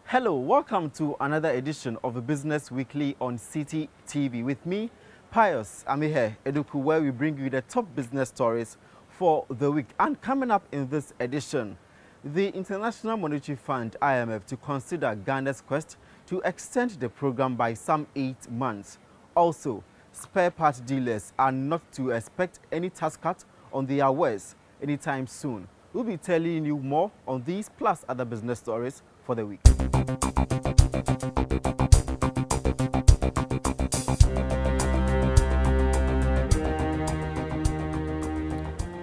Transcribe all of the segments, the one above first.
Hello, welcome to another edition of the Business Weekly on City TV with me, Pius Amihere Eduku, where we bring you the top business stories for the week. And coming up in this edition, the International Monetary Fund (IMF) to consider Ghana's quest to extend the program by some 8 months. Also, spare part dealers are not to expect any tax cut on their wares anytime soon. We'll be telling you more on these plus other business stories for the week.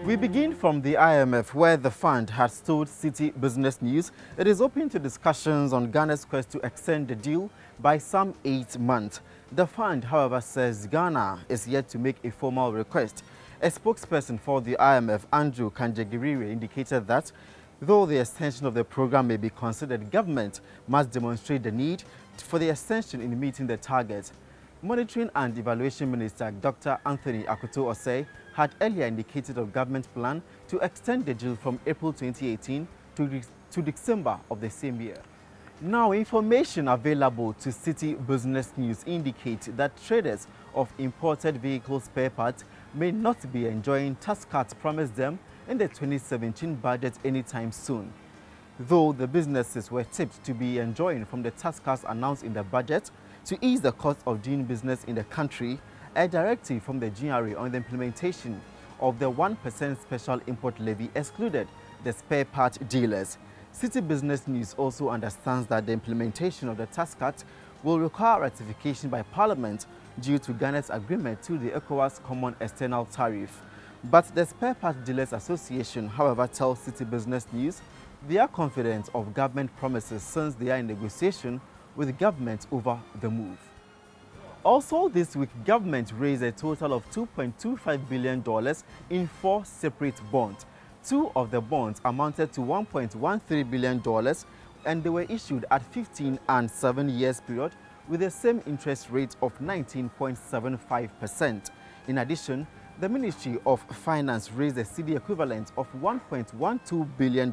We begin from the IMF, where the fund has told City Business News it is open to discussions on Ghana's quest to extend the deal by some 8 months. The fund, however, says Ghana is yet to make a formal request. A spokesperson for the IMF, Andrew Kanjegirire, indicated that though the extension of the program may be considered, government must demonstrate the need for the extension in meeting the target. Monitoring and Evaluation Minister Dr. Anthony Akoto-Osei had earlier indicated a government plan to extend the deal from April 2018 to December of the same year. Now, information available to City Business News indicates that traders of imported vehicle spare parts may not be enjoying tax cuts promised them in the 2017 budget anytime soon. Though the businesses were tipped to be enjoying from the tax cuts announced in the budget to ease the cost of doing business in the country, a directive from the GRA on the implementation of the 1% special import levy excluded the spare part dealers. City Business News also understands that the implementation of the tax cut will require ratification by Parliament due to Ghana's agreement to the ECOWAS Common External Tariff. But the Spare Part Dealers Association, however, tells City Business News they are confident of government promises since they are in negotiation with government over the move. Also this week, government raised a total of $2.25 billion in 4 separate bonds. 2 of the bonds amounted to $1.13 billion and they were issued at 15 and 7 years period with the same interest rate of 19.75%. In addition, the Ministry of Finance raised a cedi equivalent of $1.12 billion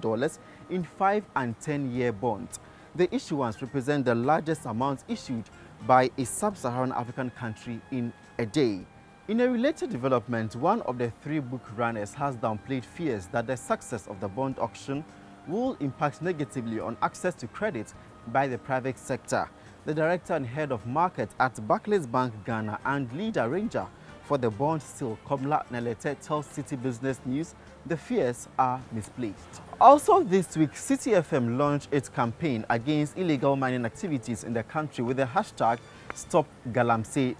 in 5 and 10-year bonds. The issuance represents the largest amount issued by a sub-Saharan African country in a day. In a related development, one of the 3 book runners has downplayed fears that the success of the bond auction will impact negatively on access to credit by the private sector. The director and head of market at Barclays Bank Ghana and lead arranger for the bond sale, Komla Nelete, tells City Business News the fears are misplaced. Also this week, City FM launched its campaign against illegal mining activities in the country with the hashtag #StopGalamsey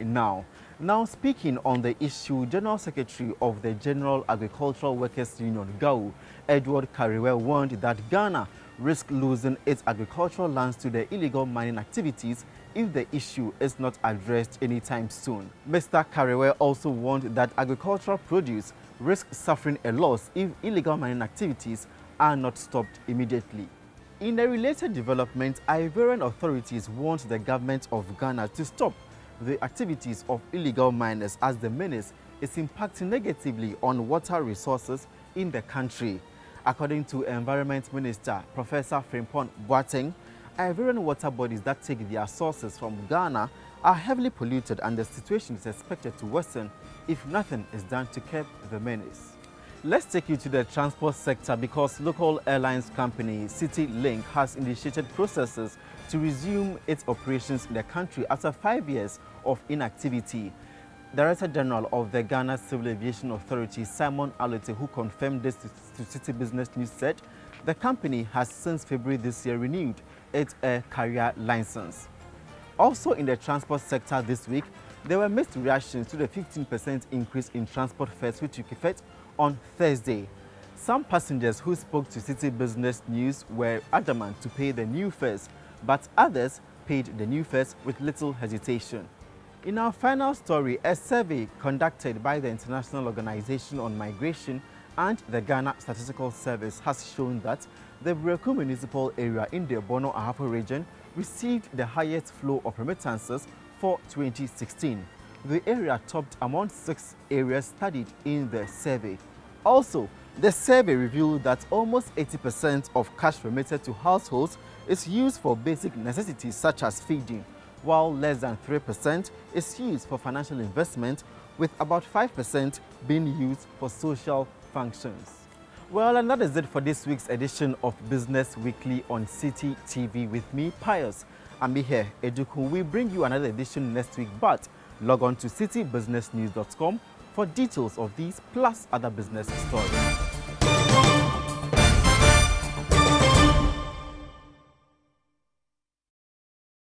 Now speaking on the issue, General Secretary of the General Agricultural Workers Union, GAU, Edward Kariwe, warned that Ghana risks losing its agricultural lands to the illegal mining activities if the issue is not addressed anytime soon. Mr. Kariwe also warned that agricultural produce risks suffering a loss if illegal mining activities are not stopped immediately. In a related development, Ivorian authorities warned the government of Ghana to stop the activities of illegal miners as the menace is impacting negatively on water resources in the country. According to Environment Minister Professor Frimpong Boateng, Ivorian water bodies that take their sources from Ghana are heavily polluted and the situation is expected to worsen if nothing is done to curb the menace. Let's take you to the transport sector because local airlines company CityLink has initiated processes to resume its operations in the country after 5 years of inactivity. Director General of the Ghana Civil Aviation Authority, Simon Alete, who confirmed this to City Business News, said the company has since February this year renewed its air carrier license. Also in the transport sector this week, there were mixed reactions to the 15% increase in transport fares which took effect on Thursday. Some passengers who spoke to City Business News were adamant to pay the new fares, but others paid the new fares with little hesitation. In our final story, a survey conducted by the International Organization on Migration and the Ghana Statistical Service has shown that the Berekum Municipal area in the Brong Ahafo region received the highest flow of remittances for 2016. The area topped among 6 areas studied in the survey. Also, The survey revealed that almost 80% of cash remitted to households is used for basic necessities such as feeding, while less than 3% is used for financial investment, with about 5% being used for social functions. Well, and that is it for this week's edition of Business Weekly on City TV with me, Pius Amihere Eduku. We bring you another edition next week, but log on to citybusinessnews.com for details of these plus other business stories.